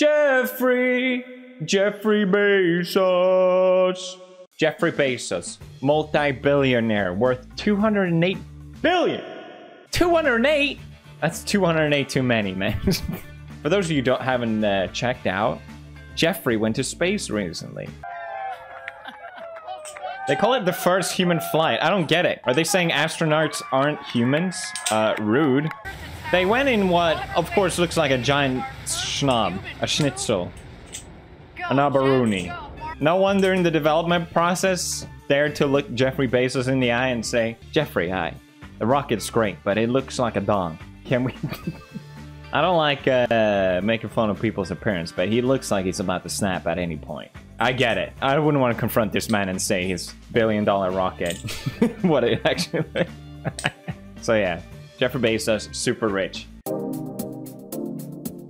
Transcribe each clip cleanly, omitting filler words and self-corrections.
Jeffrey Bezos. Jeffrey Bezos, multi-billionaire worth 208 billion. 208? That's 208 too many, man. For those of you who haven't checked out, Jeffrey went to space recently. They call it the first human flight. I don't get it. Are they saying astronauts aren't humans? Rude. They went in what, of course, looks like a giant schnob, a schnitzel, an abaruni. No one during the development process dared to look Jeffrey Bezos in the eye and say, Jeffrey, hi. The rocket's great, but it looks like a dong. Can we... I don't like making fun of people's appearance, but he looks like he's about to snap at any point. I get it. I wouldn't want to confront this man and say his billion-dollar rocket. What it actually... So yeah, Jeffrey Bezos, super rich.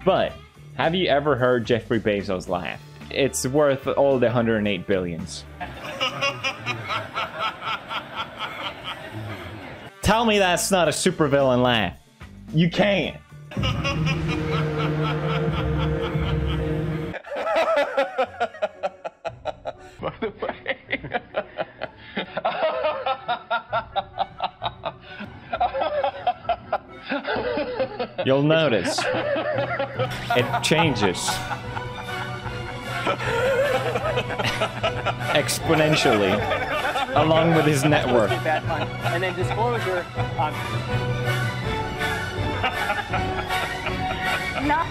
But, have you ever heard Jeffrey Bezos laugh? It's worth all the 108 billions. Tell me that's not a supervillain laugh. You can't. By the way. You'll notice. It changes. Exponentially. Along with his network. And then disclosure. No.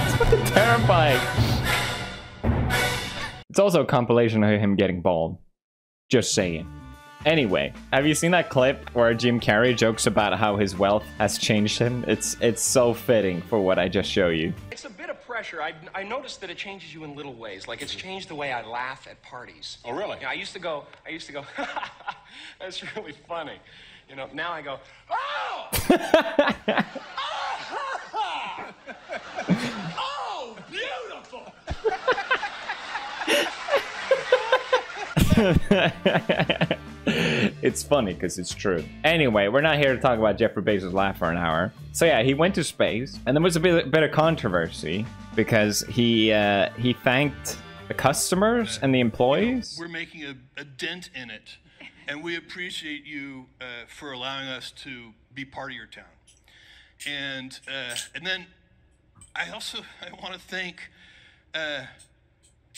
It's fucking terrifying. It's also a compilation of him getting bald. Just saying. Anyway, have you seen that clip where Jim Carrey jokes about how his wealth has changed him? It's so fitting for what I just showed you. It's a bit of pressure. I noticed that it changes you in little ways. Like it's changed the way I laugh at parties. Oh, really? Yeah, I used to go, that's really funny. You know, now I go, oh! Oh, beautiful! It's funny because it's true. Anyway, we're not here to talk about Jeffrey Bezos' laugh for an hour. So yeah, he went to space, and there was a bit of controversy because he thanked the customers and the employees. We're making a dent in it, and we appreciate you for allowing us to be part of your town. And then I want to thank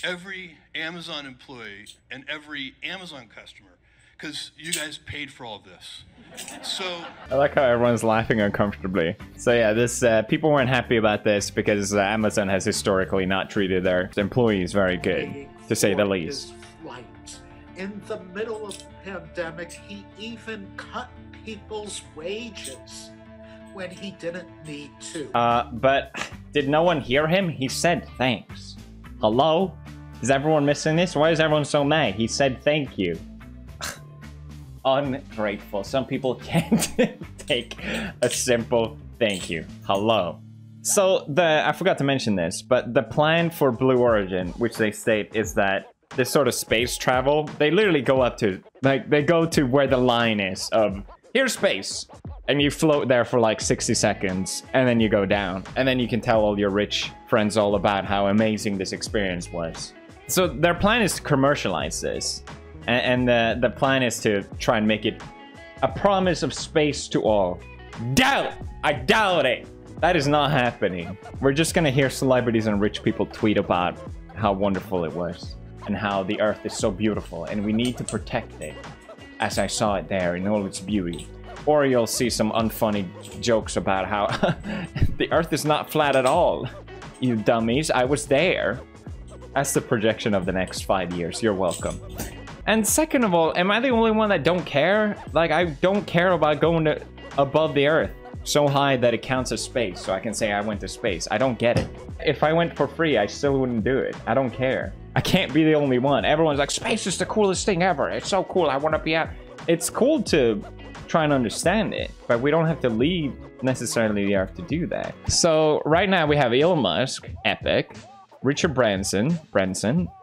every Amazon employee and every Amazon customer, because you guys paid for all of this. So I like how everyone's laughing uncomfortably. So yeah, this people weren't happy about this because Amazon has historically not treated their employees very good, to say the least. Flight. In the middle of the pandemic, he even cut people's wages when he didn't need to. But did no one hear him? He said thanks. Hello? Is everyone missing this? Why is everyone so mad? He said thank you. Ungrateful. Some people can't take a simple thank you. Hello. So I forgot to mention this, but the plan for Blue Origin, which they state, is that this sort of space travel, they literally go up to, like, they go to where the line is of, here's space. And you float there for like 60 seconds, and then you go down. And then you can tell all your rich friends all about how amazing this experience was. So their plan is to commercialize this. And the plan is to try and make it a promise of space to all. I doubt it. That is not happening. We're just gonna hear celebrities and rich people tweet about how wonderful it was and how the Earth is so beautiful and we need to protect it as I saw it there in all its beauty. Or you'll see some unfunny jokes about how the Earth is not flat at all. You dummies, I was there. That's the projection of the next 5 years. You're welcome. And second of all, am I the only one that don't care? Like, I don't care about going above the Earth so high that it counts as space, so I can say I went to space. I don't get it. If I went for free, I still wouldn't do it. I don't care. I can't be the only one. Everyone's like, space is the coolest thing ever. It's so cool. I want to be out. It's cool to try and understand it, but we don't have to leave necessarily the Earth to do that. So right now we have Elon Musk, Epic, Richard Branson,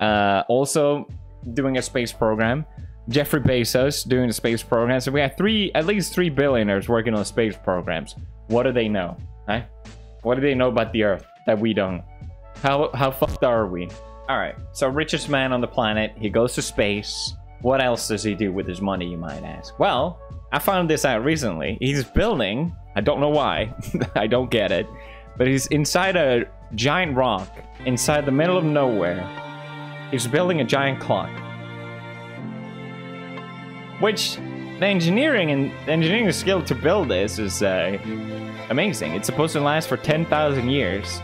also doing a space program, Jeffrey Bezos doing a space program. So we have at least three billionaires working on space programs. What do they know? Huh? What do they know about the Earth that we don't? How fucked are we? All right, so richest man on the planet, he goes to space. What else does he do with his money, you might ask? Well, I found this out recently. He's building, I don't know why, I don't get it, but he's inside a giant rock, inside the middle of nowhere. He's building a giant clock. Which, the engineering skill to build this is amazing. It's supposed to last for 10,000 years.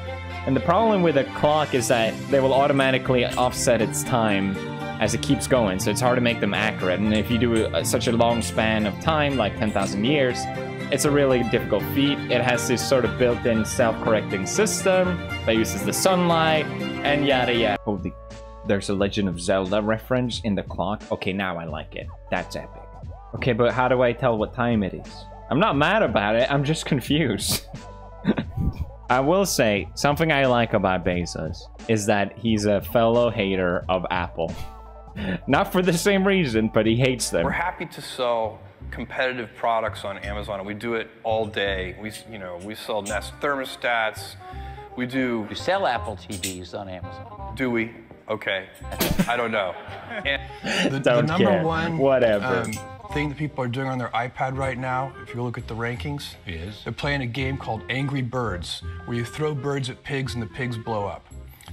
And the problem with a clock is that they will automatically offset its time as it keeps going, so it's hard to make them accurate. And if you do such a long span of time, like 10,000 years, it's a really difficult feat. It has this sort of built-in self-correcting system that uses the sunlight, and yada yada. Holy, there's a Legend of Zelda reference in the clock. Okay, now I like it. That's epic. Okay, but how do I tell what time it is? I'm not mad about it, I'm just confused. I will say, something I like about Bezos is that he's a fellow hater of Apple. Not for the same reason, but he hates them. We're happy to sell competitive products on Amazon, and we do it all day. We sell Nest thermostats. We do. You sell Apple TVs on Amazon. Do we? Okay. I don't know. And The number one whatever thing that people are doing on their iPad right now, if you look at the rankings, they're playing a game called Angry Birds, where you throw birds at pigs and the pigs blow up.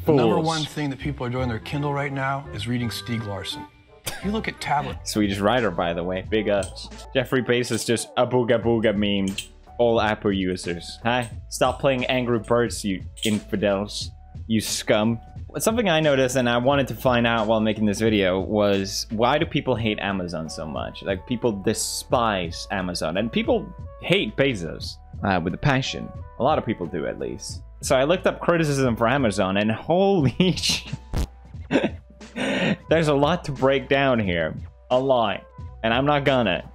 The number one thing that people are doing on their Kindle right now is reading Stieg Larsson. If you look at tablet. Swedish writer, by the way. Big ups. Jeffrey Bezos just a booga booga memed all Apple users. Hi, stop playing Angry Birds, you infidels, you scum. Something I noticed and I wanted to find out while making this video was, why do people hate Amazon so much? Like, people despise Amazon, and people hate Bezos with a passion. A lot of people do, at least. So I looked up criticism for Amazon, and holy shit. There's a lot to break down here. A lot. And I'm not gonna,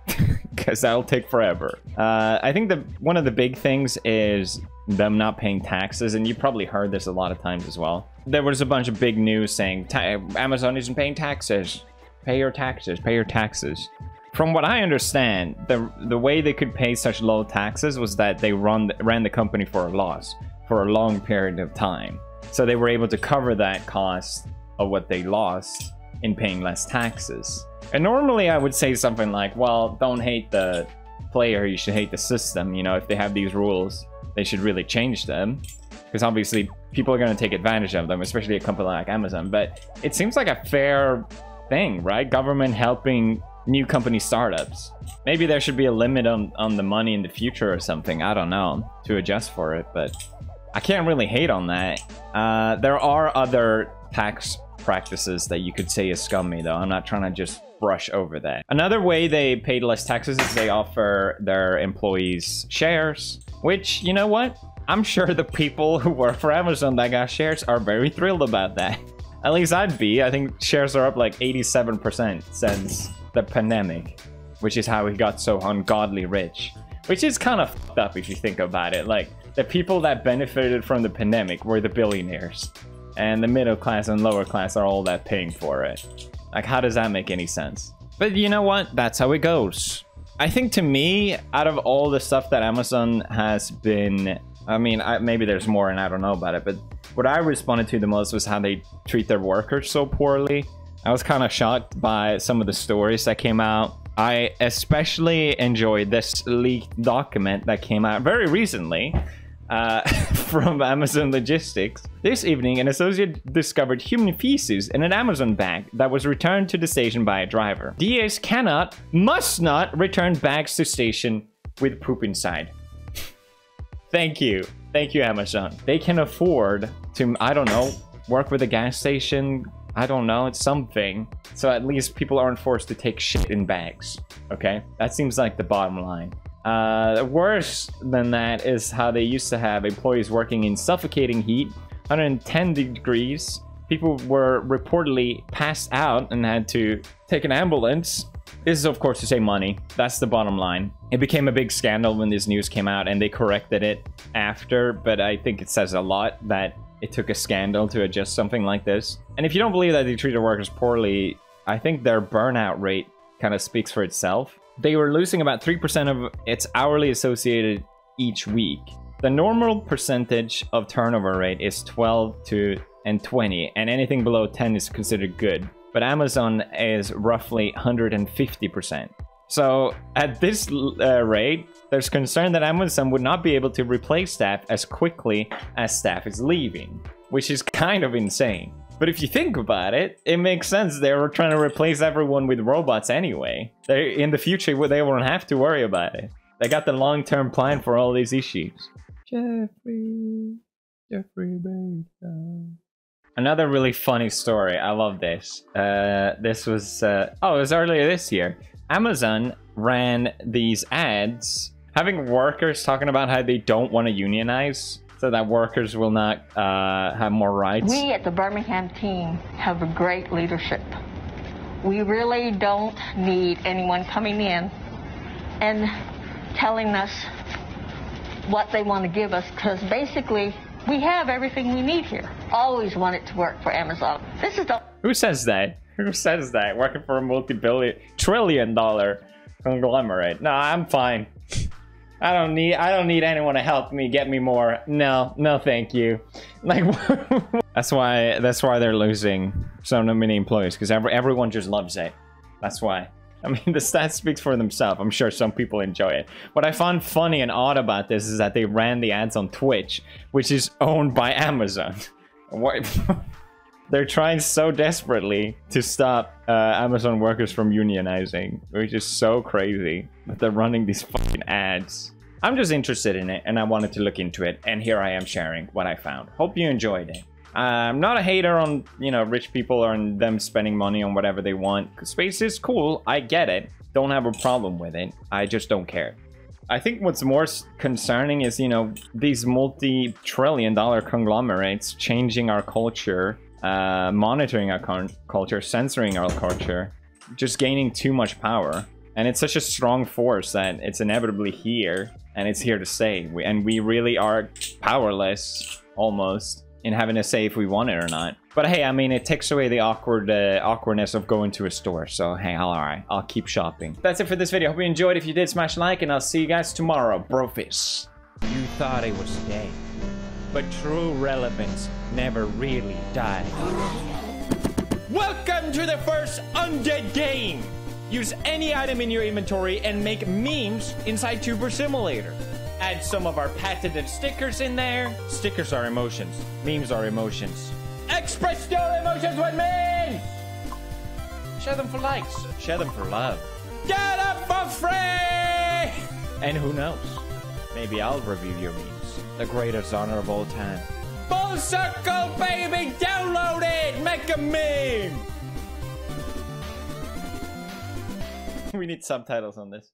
because that'll take forever. I think one of the big things is them not paying taxes, and you probably heard this a lot of times as well. There was a bunch of big news saying, Amazon isn't paying taxes. Pay your taxes, pay your taxes. From what I understand, the way they could pay such low taxes was that they ran the company for a loss for a long period of time. So they were able to cover that cost of what they lost in paying less taxes. And normally I would say something like, well, don't hate the player, you should hate the system. You know, if they have these rules, they should really change them. Because obviously people are going to take advantage of them, especially a company like Amazon. But it seems like a fair thing, right? Government helping new company startups. Maybe there should be a limit on the money in the future or something, I don't know, to adjust for it, but I can't really hate on that. There are other tax practices that you could say is scummy, though. I'm not trying to just brush over that. Another way they paid less taxes is they offer their employees shares, which, you know what? I'm sure the people who work for Amazon that got shares are very thrilled about that. At least I'd be. I think shares are up like 87% since the pandemic, which is how he got so ungodly rich. Which is kind of fucked up if you think about it. Like, the people that benefited from the pandemic were the billionaires. And the middle class and lower class are all that paying for it. Like, how does that make any sense? But you know what? That's how it goes. I think, to me, out of all the stuff that Amazon has been... I mean, maybe there's more and I don't know about it, but what I responded to the most was how they treat their workers so poorly. I was kind of shocked by some of the stories that came out. I especially enjoyed this leaked document that came out very recently from Amazon Logistics. This evening, an associate discovered human feces in an Amazon bag that was returned to the station by a driver. DAs must not return bags to station with poop inside. Thank you. Thank you, Amazon. They can afford to, I don't know, work with a gas station. I don't know, it's something. So at least people aren't forced to take shit in bags, okay? That seems like the bottom line. Worse than that is how they used to have employees working in suffocating heat, 110 degrees. People were reportedly passed out and had to take an ambulance This is, of course, to save money. That's the bottom line. It became a big scandal when this news came out, and they corrected it after, but I think it says a lot that it took a scandal to adjust something like this. And if you don't believe that they treat their workers poorly, I think their burnout rate kind of speaks for itself. They were losing about 3% of its hourly associated each week. The normal percentage of turnover rate is 12 to 20, and anything below 10 is considered good. But Amazon is roughly 150%. So at this rate, there's concern that Amazon would not be able to replace staff as quickly as staff is leaving, which is kind of insane. But if you think about it, it makes sense. They were trying to replace everyone with robots anyway. In the future, they won't have to worry about it. They got the long-term plan for all these issues. Jeffrey Bezos. Another really funny story. I love this. This was... it was earlier this year. Amazon ran these ads having workers talking about how they don't want to unionize so that workers will not have more rights. We at the Birmingham team have a great leadership. We really don't need anyone coming in and telling us what they want to give us, because basically we have everything we need here. Always wanted to work for Amazon. This is the... Who says that? Who says that? Working for a multi-trillion-dollar conglomerate. No, I'm fine. I don't need anyone to help me get me more. No, thank you. Like, that's why they're losing so many employees, because everyone just loves it. That's why. I mean, the stats speak for themselves. I'm sure some people enjoy it. What I found funny and odd about this is that they ran the ads on Twitch, which is owned by Amazon. What? They're trying so desperately to stop Amazon workers from unionizing, which is so crazy that they're running these fucking ads. I'm just interested in it, and I wanted to look into it, and here I am sharing what I found. Hope you enjoyed it. I'm not a hater on, you know, rich people or on them spending money on whatever they want. Space is cool, I get it. Don't have a problem with it. I just don't care. I think what's more concerning is, you know, these multi-trillion-dollar conglomerates changing our culture, monitoring our culture, censoring our culture, just gaining too much power. And it's such a strong force that it's inevitably here, and it's here to stay. And we really are powerless, almost, in having a say if we want it or not. But hey, I mean, it takes away the awkwardness of going to a store. So hey, alright, I'll keep shopping. That's it for this video. Hope you enjoyed. If you did, smash like, and I'll see you guys tomorrow. Brofist. You thought it was dead, but true relevance never really died. Welcome to the first Undead game! Use any item in your inventory and make memes inside Tuber Simulator. Add some of our patented stickers in there. Stickers are emotions. Memes are emotions. Express your emotions with memes! Share them for likes. Share them for love. Get them for free! And who knows? Maybe I'll review your memes. The greatest honor of all time. Full circle, baby! Download it! Make a meme! We need subtitles on this.